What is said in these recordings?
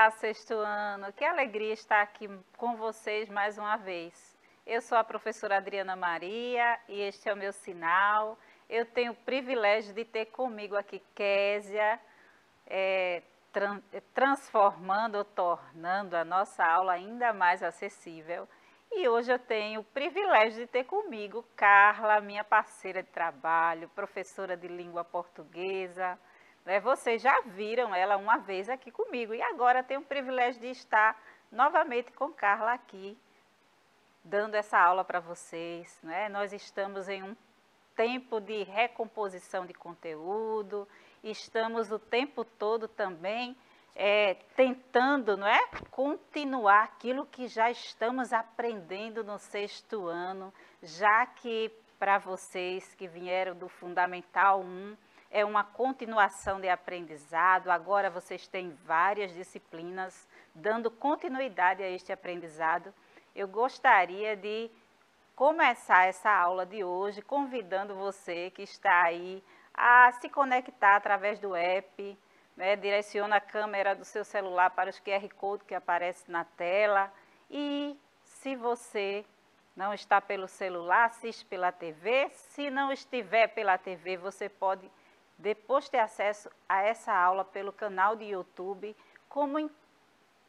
Olá, sexto ano. Que alegria estar aqui com vocês mais uma vez. Eu sou a professora Adriana Maria e este é o meu sinal. Eu tenho o privilégio de ter comigo aqui Késia, transformando ou tornando a nossa aula ainda mais acessível. E hoje eu tenho o privilégio de ter comigo Carla, minha parceira de trabalho, professora de língua portuguesa. Vocês já viram ela uma vez aqui comigo e agora tenho o privilégio de estar novamente com Carla aqui, dando essa aula para vocês. Nós estamos em um tempo de recomposição de conteúdo, estamos o tempo todo também tentando continuar aquilo que já estamos aprendendo no sexto ano, já que para vocês que vieram do Fundamental 1, é uma continuação de aprendizado. Agora vocês têm várias disciplinas dando continuidade a este aprendizado. Eu gostaria de começar essa aula de hoje convidando você que está aí a se conectar através do app, direciona a câmera do seu celular para os QR Code que aparece na tela e se você não está pelo celular, assiste pela TV. Se não estiver pela TV, você pode depois ter acesso a essa aula pelo canal de YouTube. Como em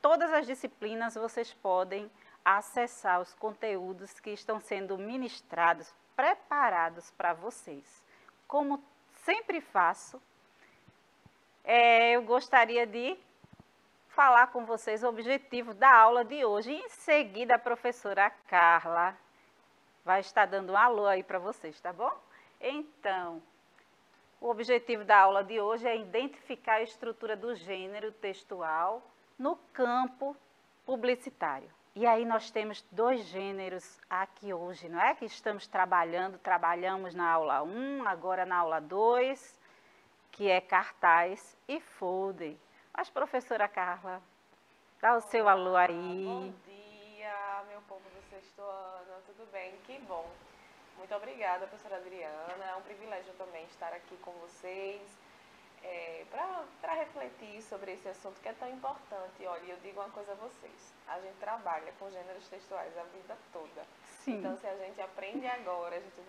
todas as disciplinas, vocês podem acessar os conteúdos que estão sendo ministrados, preparados para vocês. Como sempre faço, eu gostaria de falar com vocês o objetivo da aula de hoje. Em seguida, a professora Carla vai estar dando um alô aí para vocês, tá bom? Então, o objetivo da aula de hoje é identificar a estrutura do gênero textual no campo publicitário. E aí nós temos dois gêneros aqui hoje, não é? Que estamos trabalhamos na aula 1, agora na aula 2, que é cartaz e folder. Mas, professora Carla, dá o seu alô aí. Bom dia, meu povo do sexto ano, tudo bem? Que bom. Muito obrigada, professora Adriana. É um privilégio também estar aqui com vocês para refletir sobre esse assunto que é tão importante. Olha, eu digo uma coisa a vocês. A gente trabalha com gêneros textuais a vida toda. Sim. Então, se a gente aprende agora, a gente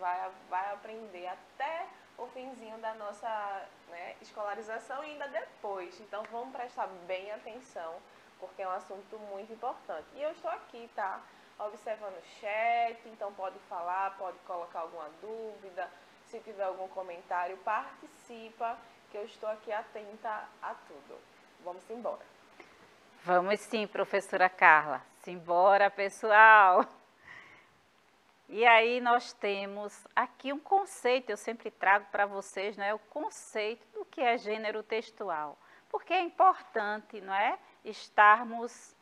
vai aprender até o finzinho da nossa escolarização e ainda depois. Então, vamos prestar bem atenção, porque é um assunto muito importante. E eu estou aqui, tá? Observando o chat, então pode falar, pode colocar alguma dúvida, se tiver algum comentário, participa, que eu estou aqui atenta a tudo. Vamos embora. Vamos sim, professora Carla. Simbora, pessoal! E aí nós temos aqui um conceito, eu sempre trago para vocês, o conceito do que é gênero textual. Porque é importante, estarmos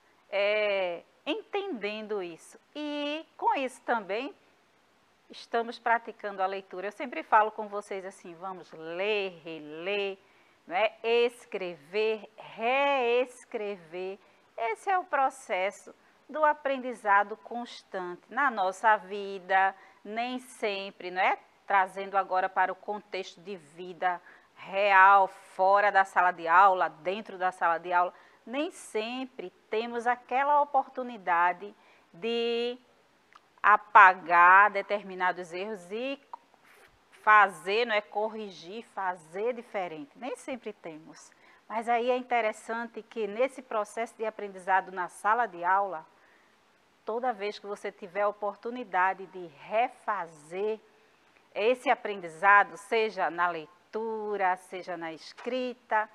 entendendo isso. E com isso também estamos praticando a leitura. Eu sempre falo com vocês assim, vamos ler, reler, escrever, reescrever. Esse é o processo do aprendizado constante na nossa vida, nem sempre, trazendo agora para o contexto de vida real, fora da sala de aula, dentro da sala de aula, nem sempre temos aquela oportunidade de apagar determinados erros e fazer, corrigir, fazer diferente. Nem sempre temos. Mas aí é interessante que nesse processo de aprendizado na sala de aula, toda vez que você tiver a oportunidade de refazer esse aprendizado, seja na leitura, seja na escrita,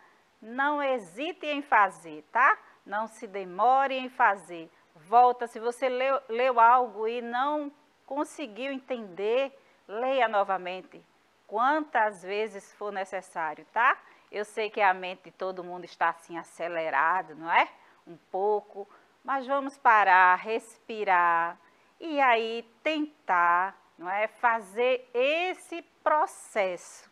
não hesite em fazer, tá? Não se demore em fazer. Volta, se você leu algo e não conseguiu entender, leia novamente, quantas vezes for necessário, tá? Eu sei que a mente de todo mundo está assim acelerada, não é? Um pouco, mas vamos parar, respirar e aí tentar, fazer esse processo.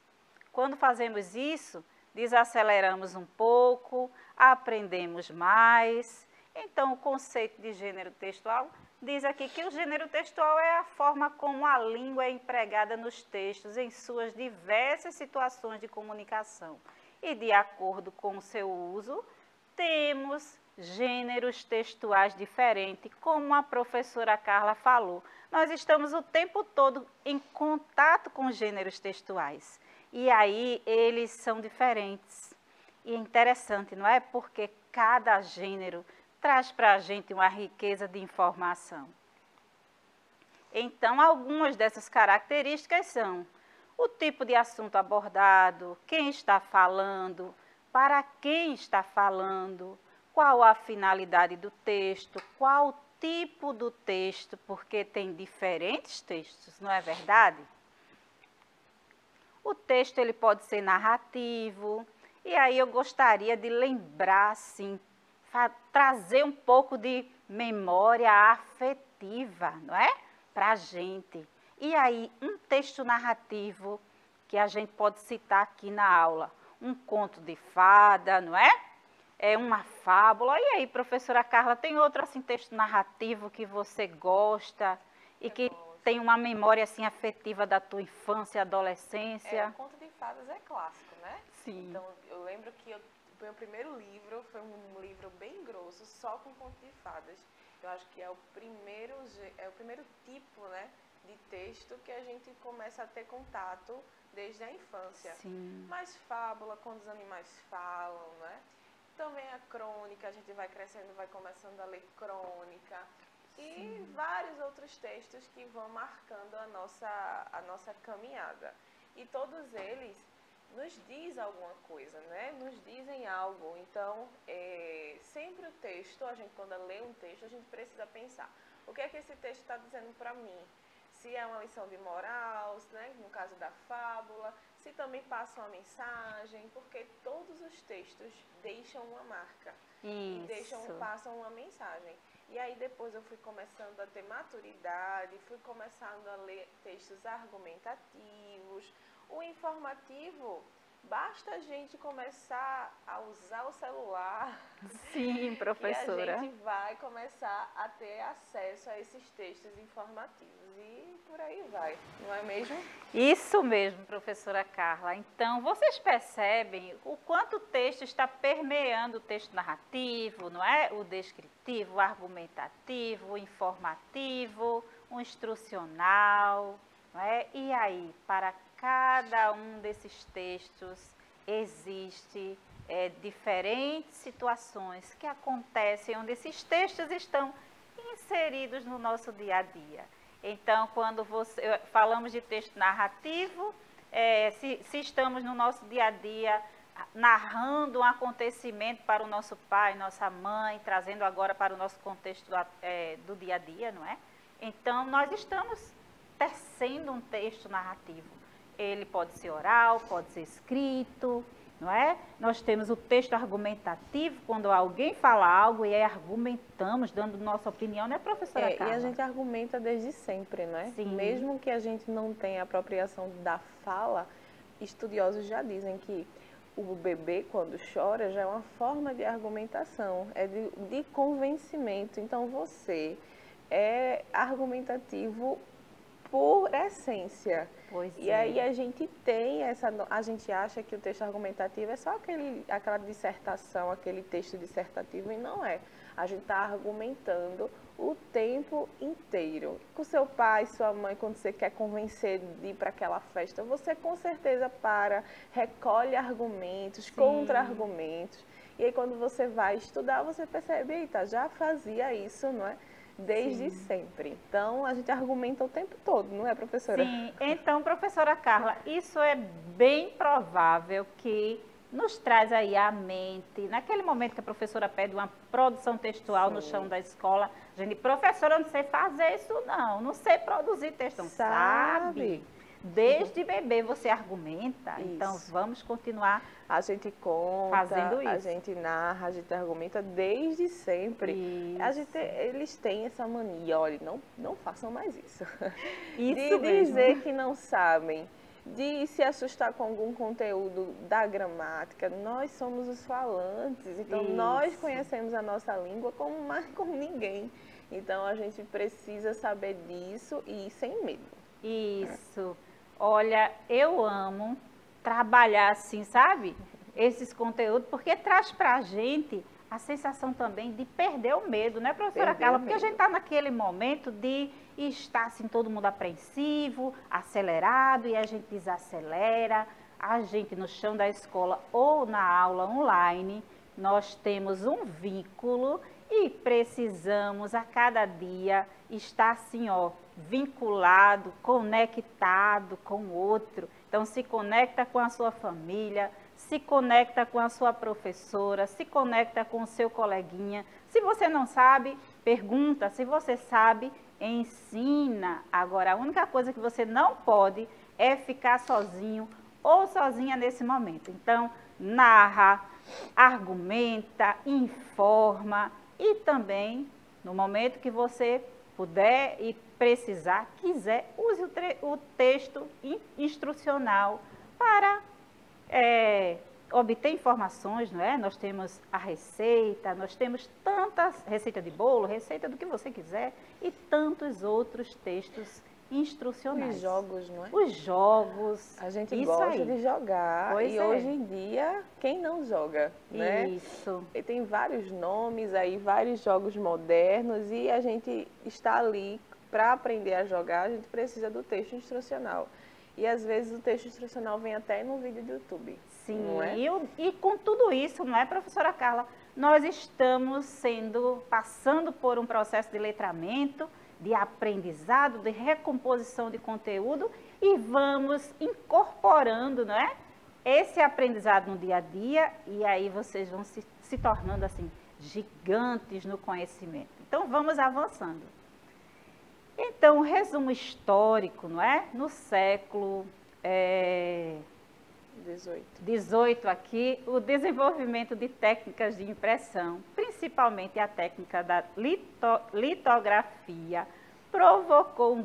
Quando fazemos isso, desaceleramos um pouco, aprendemos mais. Então, o conceito de gênero textual diz aqui que o gênero textual é a forma como a língua é empregada nos textos em suas diversas situações de comunicação. E, de acordo com o seu uso, temos gêneros textuais diferentes, como a professora Carla falou. Nós estamos o tempo todo em contato com gêneros textuais. E aí eles são diferentes. E é interessante, não é? Porque cada gênero traz para a gente uma riqueza de informação. Então, algumas dessas características são o tipo de assunto abordado, quem está falando, para quem está falando, qual a finalidade do texto, qual o tipo do texto, porque tem diferentes textos, não é verdade? O texto ele pode ser narrativo, e aí eu gostaria de lembrar, assim, trazer um pouco de memória afetiva, não é? Para a gente. E aí, um texto narrativo que a gente pode citar aqui na aula, um conto de fada, não é? É uma fábula. E aí, professora Carla, tem outro assim texto narrativo que você gosta e que tem uma memória assim afetiva da tua infância e adolescência? O conto de fadas é clássico, né? Sim. Então, eu lembro que o meu primeiro livro foi um livro bem grosso, só com conto de fadas. Eu acho que é o primeiro tipo, né, de texto que a gente começa a ter contato desde a infância. Sim. Mas fábula, quando os animais falam, né? Também a crônica, a gente vai crescendo, vai começando a ler crônica. E vários outros textos que vão marcando a nossa caminhada. E todos eles nos diz alguma coisa, né? Nos dizem algo. Então, sempre o texto, a gente quando lê um texto, a gente precisa pensar, o que é que esse texto está dizendo para mim? Se é uma lição de moral, né? No caso da fábula, se também passa uma mensagem, porque todos os textos deixam uma marca. Isso. E passam uma mensagem. E aí depois eu fui começando a ter maturidade, fui começando a ler textos argumentativos. O informativo, basta a gente começar a usar o celular. Sim, professora. E a gente vai começar a ter acesso a esses textos informativos. E por aí vai, não é mesmo? Isso mesmo, professora Carla. Então, vocês percebem o quanto o texto está permeando o texto narrativo, não é? O descritivo, o argumentativo, o informativo, o instrucional, não é? E aí, para cada um desses textos existe diferentes situações que acontecem onde esses textos estão inseridos no nosso dia a dia. Então, quando falamos de texto narrativo, se estamos no nosso dia a dia narrando um acontecimento para o nosso pai, nossa mãe, trazendo agora para o nosso contexto do dia a dia, não é? Então, nós estamos tecendo um texto narrativo. Ele pode ser oral, pode ser escrito, não é? Nós temos o texto argumentativo, quando alguém fala algo e aí argumentamos, dando nossa opinião, né, professora Carla? E a gente argumenta desde sempre, né? Sim. Mesmo que a gente não tenha apropriação da fala, estudiosos já dizem que o bebê, quando chora, já é uma forma de argumentação, é de convencimento. Então, você é argumentativo por essência. E aí a gente tem a gente acha que o texto argumentativo é só aquela dissertação, aquele texto dissertativo, e não é. A gente está argumentando o tempo inteiro. Com seu pai, sua mãe, quando você quer convencer de ir para aquela festa, você com certeza recolhe argumentos, contra-argumentos. E aí quando você vai estudar, você percebe, eita, já fazia isso, não é? Desde sempre. Então, a gente argumenta o tempo todo, não é, professora? Sim. Então, professora Carla, isso é bem provável que nos traz aí à mente, naquele momento que a professora pede uma produção textual no chão da escola, a gente, professora, eu não sei fazer isso não sei produzir texto, não sabe? Desde bebê você argumenta, então vamos continuar. A gente conta, fazendo isso. A gente narra, a gente argumenta desde sempre. Eles têm essa mania, olha, não façam mais isso. De dizer que não sabem, de se assustar com algum conteúdo da gramática. Nós somos os falantes, então nós conhecemos a nossa língua como ninguém. Então a gente precisa saber disso e ir sem medo. Isso. Olha, eu amo trabalhar assim, sabe? Esses conteúdos, porque traz pra gente a sensação também de perder o medo, né, professora Perder Carla? o Porque a medo. gente está naquele momento de estar assim, todo mundo apreensivo, acelerado, e a gente desacelera, a gente no chão da escola ou na aula online, nós temos um vínculo e precisamos a cada dia estar assim, ó, vinculado, conectado com o outro. Então se conecta com a sua família, se conecta com a sua professora, se conecta com o seu coleguinha. Se você não sabe, pergunta. Se você sabe, ensina. Agora, a única coisa que você não pode é ficar sozinho ou sozinha nesse momento. Então, narra, argumenta, informa e também, no momento que você puder e precisar, quiser, use o texto instrucional para obter informações, não é? Nós temos a receita, nós temos tantas, receita de bolo, receita do que você quiser e tantos outros textos instrucionais. Os jogos, não é? Os jogos. A gente isso gosta aí. de jogar Pois e é. hoje em dia, quem não joga, né? Isso. E tem vários nomes aí, vários jogos modernos e a gente está ali para aprender a jogar, a gente precisa do texto instrucional. E às vezes o texto instrucional vem até no vídeo do YouTube. Sim, não é? e com tudo isso, não é, professora Carla? Nós estamos passando por um processo de letramento, de aprendizado, de recomposição de conteúdo e vamos incorporando, não é? Esse aprendizado no dia a dia e aí vocês vão se tornando assim, gigantes no conhecimento. Então vamos avançando. Então, um resumo histórico, não é? No século 18 aqui, o desenvolvimento de técnicas de impressão, principalmente a técnica da litografia, provocou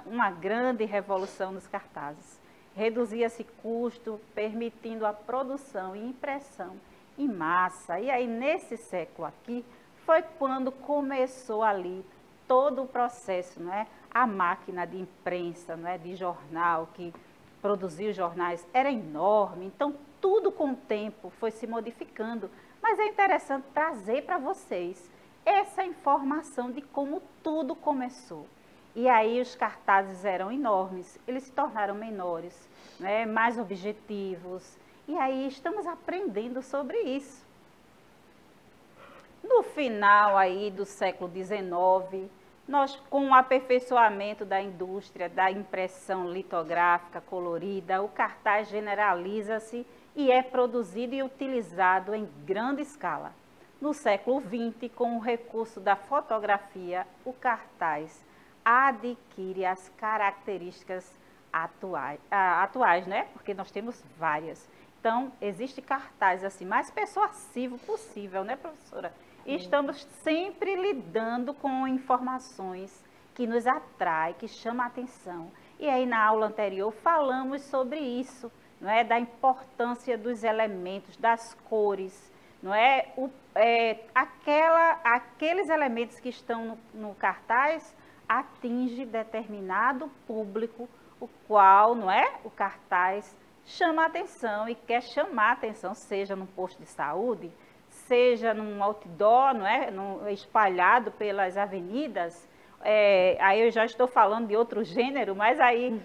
uma grande revolução nos cartazes. Reduzia-se custo, permitindo a produção e impressão em massa. E aí, nesse século aqui, foi quando começou ali todo o processo, não é? A máquina de imprensa, não é? De jornal, que produzia os jornais, era enorme. Então, tudo com o tempo foi se modificando. Mas é interessante trazer para vocês essa informação de como tudo começou. E aí os cartazes eram enormes, eles se tornaram menores, né? Mais objetivos. E aí estamos aprendendo sobre isso. No final aí do século XIX, nós, com o aperfeiçoamento da indústria da impressão litográfica colorida, o cartaz generaliza-se e é produzido e utilizado em grande escala. No século XX, com o recurso da fotografia, o cartaz adquire as características atuais, né? Porque nós temos várias. Então, existe cartaz assim, mais persuasivo possível, né, professora? E estamos sempre lidando com informações que nos atraem, que chamam a atenção. E aí na aula anterior falamos sobre isso, não é? Da importância dos elementos, das cores, não é? Aqueles elementos que estão no cartaz atinge determinado público, o qual, não é? O cartaz chama a atenção e quer chamar a atenção, seja num posto de saúde, seja num outdoor, não é? Espalhado pelas avenidas. Aí eu já estou falando de outro gênero, mas aí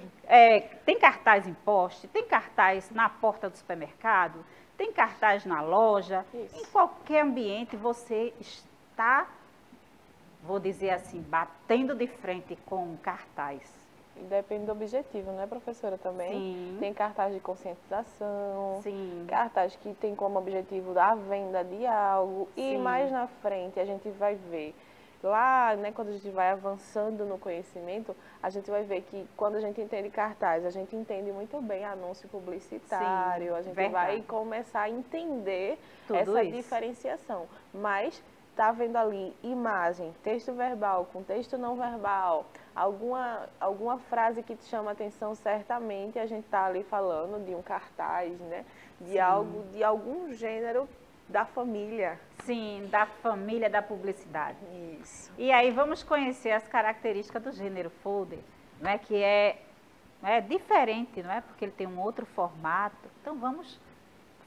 tem cartaz em poste, tem cartaz na porta do supermercado, tem cartaz na loja. Isso. Em qualquer ambiente você está, vou dizer assim, batendo de frente com um cartaz. E depende do objetivo, né, professora, também? Sim. Tem cartaz de conscientização, sim, cartaz que tem como objetivo a venda de algo. Sim. E mais na frente a gente vai ver, lá, né, quando a gente vai avançando no conhecimento, a gente vai ver que quando a gente entende cartaz, a gente entende muito bem anúncio publicitário, sim, a gente vai começar a entender tudo essa diferenciação. Mas tá vendo ali imagem, texto verbal com texto não verbal, alguma frase que te chama a atenção, certamente a gente tá ali falando de um cartaz, né? De algo, de algum gênero da família. Sim, da família da publicidade. Isso. E aí vamos conhecer as características do gênero folder, né? Que é diferente, não é? Porque ele tem um outro formato. Então vamos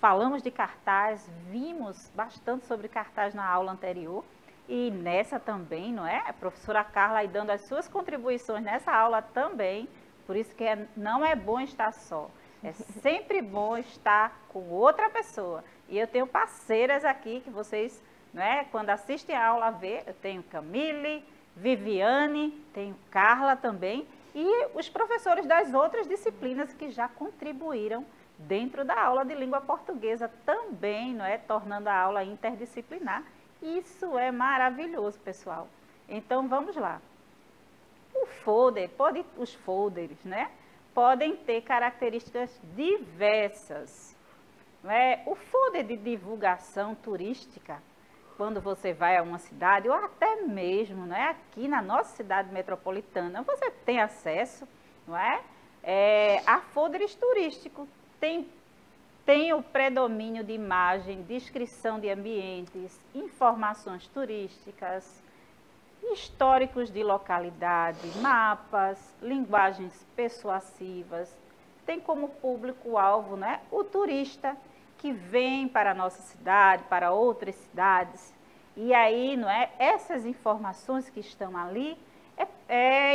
falamos de cartaz, vimos bastante sobre cartaz na aula anterior e nessa também, não é? A professora Carla aí dando as suas contribuições nessa aula também, por isso que não é bom estar só. É sempre bom estar com outra pessoa. E eu tenho parceiras aqui que vocês, não é? Quando assistem a aula vê, eu tenho Camille, Viviane, tenho Carla também e os professores das outras disciplinas que já contribuíram dentro da aula de língua portuguesa também, não é? Tornando a aula interdisciplinar. Isso é maravilhoso, pessoal. Então, vamos lá. O folder, os folders, né? Podem ter características diversas. Não é? O folder de divulgação turística, quando você vai a uma cidade, ou até mesmo, não é? Aqui na nossa cidade metropolitana, você tem acesso, não é? A folders turísticos. Tem o predomínio de imagem, descrição de ambientes, informações turísticas, históricos de localidade, mapas, linguagens persuasivas. Tem como público-alvo, né, o turista que vem para a nossa cidade, para outras cidades. E aí, não é, essas informações que estão ali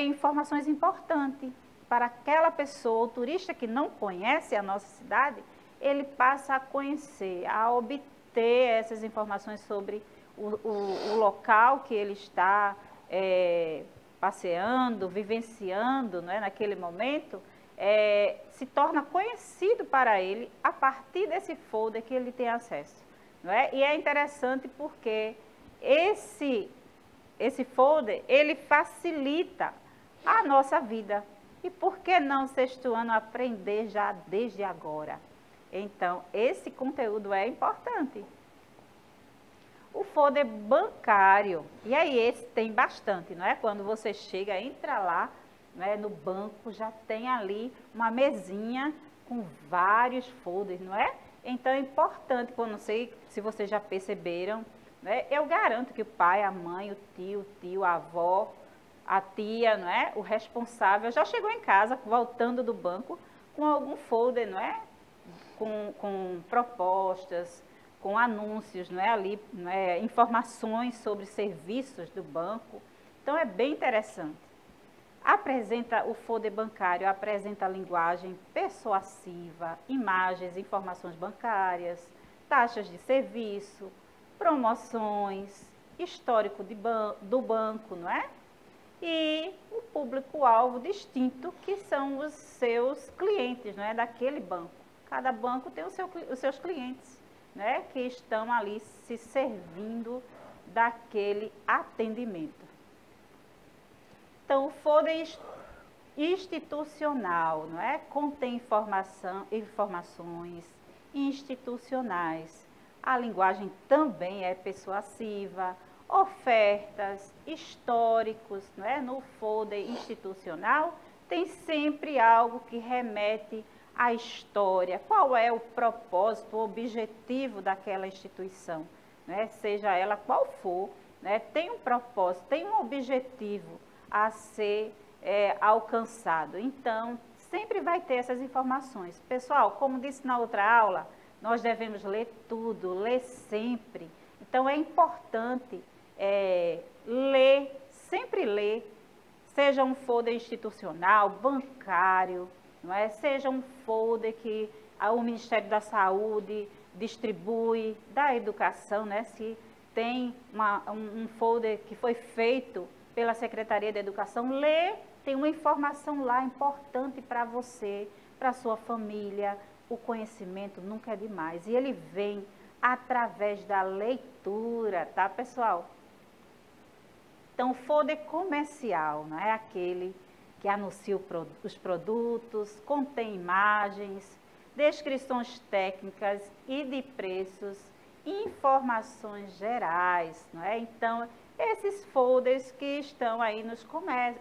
informações importantes para aquela pessoa, o turista que não conhece a nossa cidade, ele passa a conhecer, a obter essas informações sobre o local que ele está passeando, vivenciando, não é, naquele momento, se torna conhecido para ele a partir desse folder que ele tem acesso. Não é? E é interessante porque esse folder, ele facilita a nossa vida. E por que não sexto ano aprender já desde agora? Então, esse conteúdo é importante. O folder bancário, e aí esse tem bastante, não é? Quando você chega, entra lá, não é? No banco, já tem ali uma mesinha com vários folders, não é? Então, é importante, não sei se vocês já perceberam, né? Eu garanto que o pai, a mãe, o tio, a avó, a tia, não é? O responsável já chegou em casa, voltando do banco, com algum folder, não é? Com propostas, com anúncios, não é? Ali, não é? Informações sobre serviços do banco. Então, é bem interessante. O folder bancário apresenta a linguagem persuasiva, imagens, informações bancárias, taxas de serviço, promoções, histórico do banco, não é? E o público-alvo distinto, que são os seus clientes, não é? Daquele banco. Cada banco tem os seus clientes, né? Que estão ali se servindo daquele atendimento. Então, o folder institucional, não é? Contém informações institucionais. A linguagem também é persuasiva, ofertas, históricos, não é? No folder institucional tem sempre algo que remete à história. Qual é o propósito, o objetivo daquela instituição, né? Seja ela qual for, né? Tem um propósito, tem um objetivo a ser alcançado. Então, sempre vai ter essas informações. Pessoal, como disse na outra aula, nós devemos ler tudo, ler sempre. Então, é importante ler, sempre ler, seja um folder institucional, bancário, não é? Seja um folder que o Ministério da Saúde distribui, da educação, né? Se tem um folder que foi feito pela Secretaria de Educação, lê, tem uma informação lá importante para você, para a sua família. O conhecimento nunca é demais e ele vem através da leitura, tá, pessoal? Então, o folder comercial, não é aquele que anuncia os produtos, contém imagens, descrições técnicas e de preços, informações gerais, não é? Então, esses folders que estão aí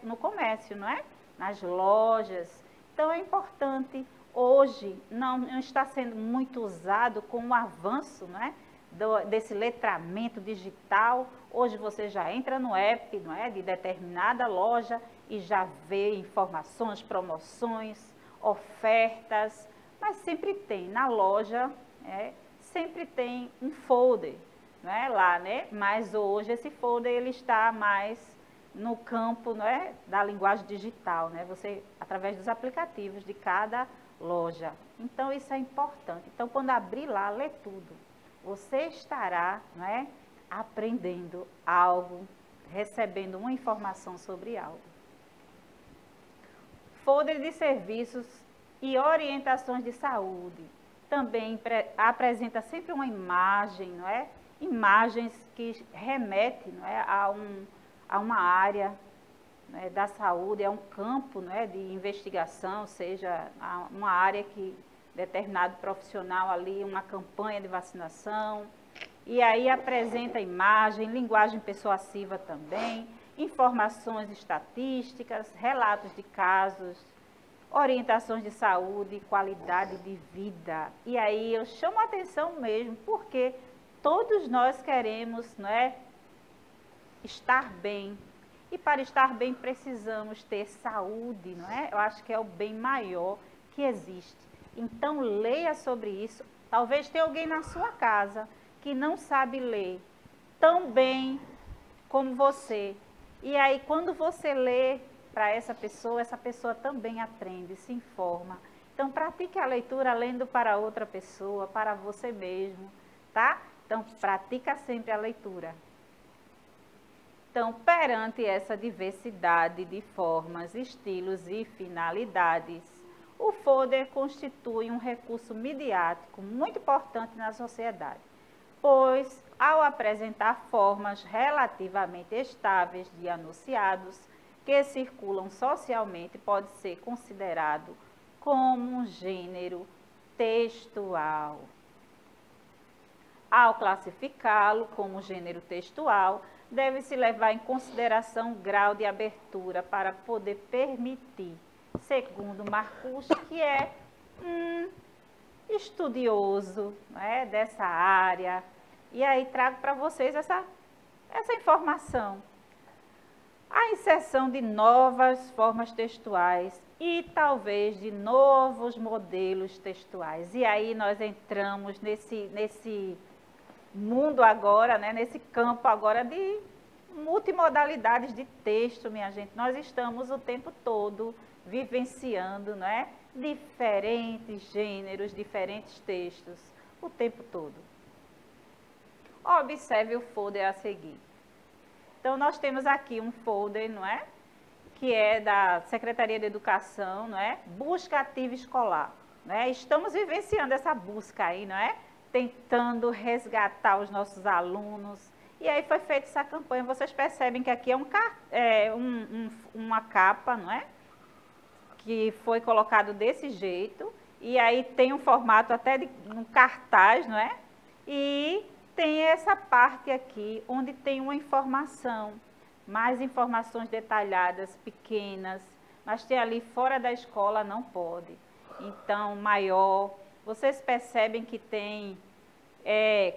no comércio, não é? Nas lojas. Então, é importante. Hoje não está sendo muito usado com o avanço, não é? Desse letramento digital. Hoje você já entra no app, não é? De determinada loja e já vê informações, promoções, ofertas, mas sempre tem na loja sempre tem um folder, não é, lá, né? Mas hoje esse folder ele está mais no campo, não é, da linguagem digital, né? Você, através dos aplicativos de cada loja. Então isso é importante. Então quando abrir lá, lê tudo. Você estará, não é, aprendendo algo, recebendo uma informação sobre algo. Folder de serviços e orientações de saúde. Também apresenta sempre uma imagem, não é? Imagens que remetem, não é, a uma área, né, da saúde, é um campo, não é, de investigação, seja uma área que determinado profissional ali, uma campanha de vacinação. E aí apresenta imagem, linguagem persuasiva também, informações estatísticas, relatos de casos, orientações de saúde, qualidade de vida. E aí eu chamo a atenção mesmo, porque todos nós queremos, não é, estar bem. E para estar bem precisamos ter saúde, não é? Eu acho que é o bem maior que existe. Então leia sobre isso. Talvez tenha alguém na sua casa que não sabe ler tão bem como você. E aí quando você lê para essa pessoa também aprende, se informa. Então pratique a leitura lendo para outra pessoa, para você mesmo, tá? Então pratica sempre a leitura. Então, perante essa diversidade de formas, estilos e finalidades, o folder constitui um recurso midiático muito importante na sociedade, pois, ao apresentar formas relativamente estáveis de anunciados que circulam socialmente, pode ser considerado como um gênero textual. Ao classificá-lo como gênero textual, deve-se levar em consideração o grau de abertura para poder permitir, segundo Marcuse, que é um estudioso, né, dessa área. E aí trago para vocês essa informação. A inserção de novas formas textuais e talvez de novos modelos textuais. E aí nós entramos nesse mundo agora, né, nesse campo agora de multimodalidades de texto, minha gente. Nós estamos o tempo todo vivenciando, né, diferentes gêneros, diferentes textos, o tempo todo. Observe o folder a seguir. Então, nós temos aqui um folder, não é? Que é da Secretaria de Educação, não é? Busca ativa escolar, né? Estamos vivenciando essa busca aí, não é? Tentando resgatar os nossos alunos. E aí foi feita essa campanha. Vocês percebem que aqui é uma capa, não é? Que foi colocado desse jeito. E aí tem um formato até de um cartaz, não é? E tem essa parte aqui, onde tem uma informação, mais informações detalhadas, pequenas, mas tem ali fora da escola, não pode. Então, maior. Vocês percebem que tem,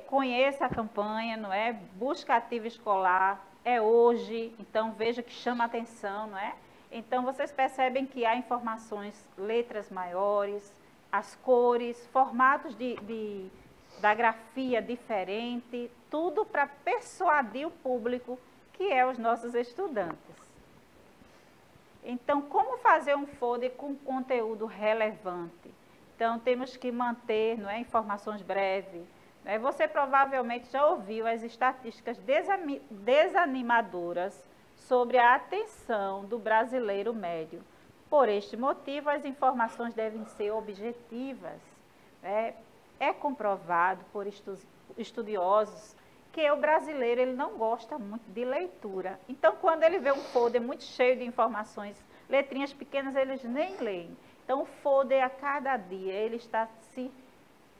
conheça a campanha, não é? Busca ativa escolar, é hoje, então veja que chama atenção, não é? Então, vocês percebem que há informações, letras maiores, as cores, formatos da grafia diferente, tudo para persuadir o público, que é os nossos estudantes. Então, como fazer um folder com conteúdo relevante? Então, temos que manter, não é, informações breves. Né? Você provavelmente já ouviu as estatísticas desanimadoras sobre a atenção do brasileiro médio. Por este motivo, as informações devem ser objetivas. Né? É comprovado por estudiosos que o brasileiro ele não gosta muito de leitura. Então, quando ele vê um folder muito cheio de informações, letrinhas pequenas, eles nem leem. Então, o folder a cada dia, ele está se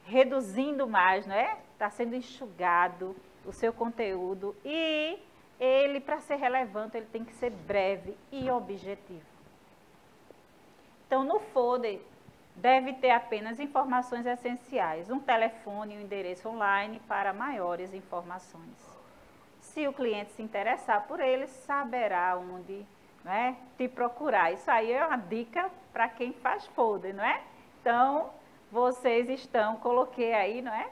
reduzindo mais, não é? Está sendo enxugado o seu conteúdo e ele, para ser relevante, ele tem que ser breve e objetivo. Então, no folder, deve ter apenas informações essenciais, um telefone e um endereço online para maiores informações. Se o cliente se interessar por ele, saberá onde, te procurar. Isso aí é uma dica para quem faz folder, não é? Então, vocês estão, coloquei aí, não é?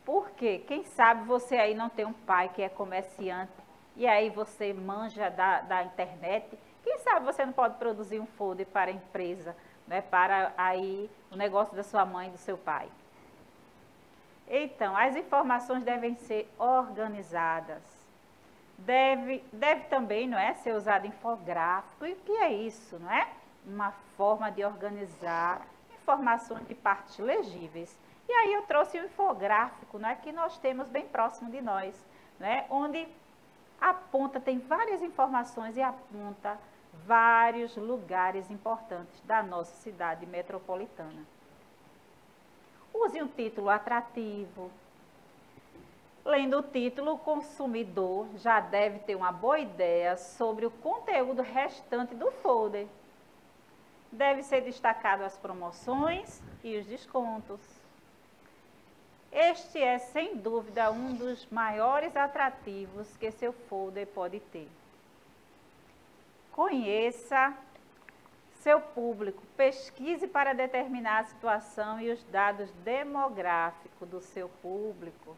Porque, quem sabe você aí não tem um pai que é comerciante e aí você manja da internet. Quem sabe você não pode produzir um folder para a empresa, né? Para aí o negócio da sua mãe e do seu pai. Então, as informações devem ser organizadas. Deve também, não é, ser usado infográfico. E o que é isso, não é? Uma forma de organizar informações de partes legíveis. E aí eu trouxe o infográfico, não é, que nós temos bem próximo de nós, né, onde aponta, tem várias informações e aponta vários lugares importantes da nossa cidade metropolitana. Use um título atrativo. Lendo o título, o consumidor já deve ter uma boa ideia sobre o conteúdo restante do folder. Deve ser destacado as promoções e os descontos. Este é, sem dúvida, um dos maiores atrativos que seu folder pode ter. Conheça seu público, pesquise para determinar a situação e os dados demográficos do seu público.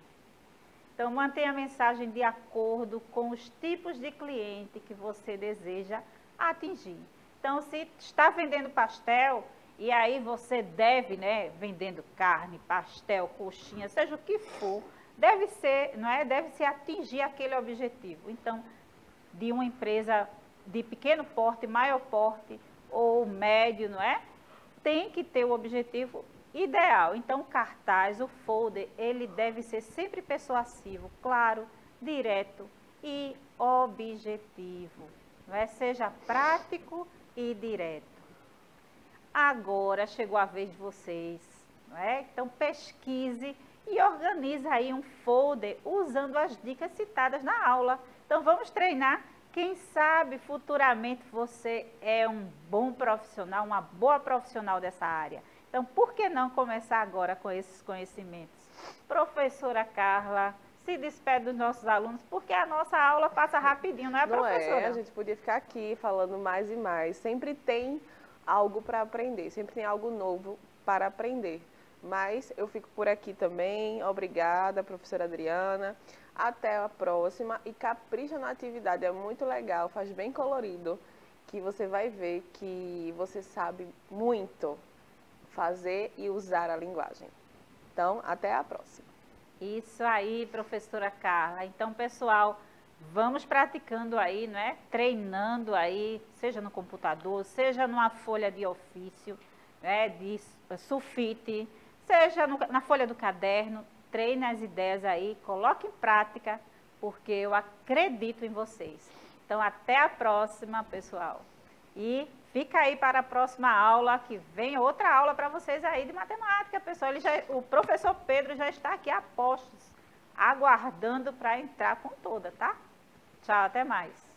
Então, mantenha a mensagem de acordo com os tipos de cliente que você deseja atingir. Então, se está vendendo pastel, e aí você deve, né, vendendo carne, pastel, coxinha, seja o que for, deve ser, não é, deve-se atingir aquele objetivo. Então, de uma empresa de pequeno porte, maior porte ou médio, não é? Tem que ter o objetivo ideal. Então, o cartaz, o folder, ele deve ser sempre persuasivo, claro, direto e objetivo. Não é? Seja prático e direto. Agora chegou a vez de vocês, não é? Então, pesquise e organize aí um folder usando as dicas citadas na aula. Então, vamos treinar. Quem sabe futuramente você é um bom profissional, uma boa profissional dessa área. Então, por que não começar agora com esses conhecimentos? Professora Carla, se despede dos nossos alunos, porque a nossa aula passa rapidinho, não é, professora? Não é, a gente podia ficar aqui falando mais e mais. Sempre tem algo para aprender, sempre tem algo novo para aprender. Mas eu fico por aqui também. Obrigada, professora Adriana. Até a próxima e capricha na atividade, é muito legal, faz bem colorido, que você vai ver que você sabe muito fazer e usar a linguagem. Então, até a próxima. Isso aí, professora Carla. Então, pessoal, vamos praticando aí, né? Treinando aí, seja no computador, seja numa folha de ofício, né? De sulfite, seja na folha do caderno. Treine as ideias aí, coloque em prática, porque eu acredito em vocês. Então, até a próxima, pessoal. E fica aí para a próxima aula, que vem outra aula para vocês aí de matemática, pessoal. O professor Pedro já está aqui a postos, aguardando para entrar com toda, tá? Tchau, até mais.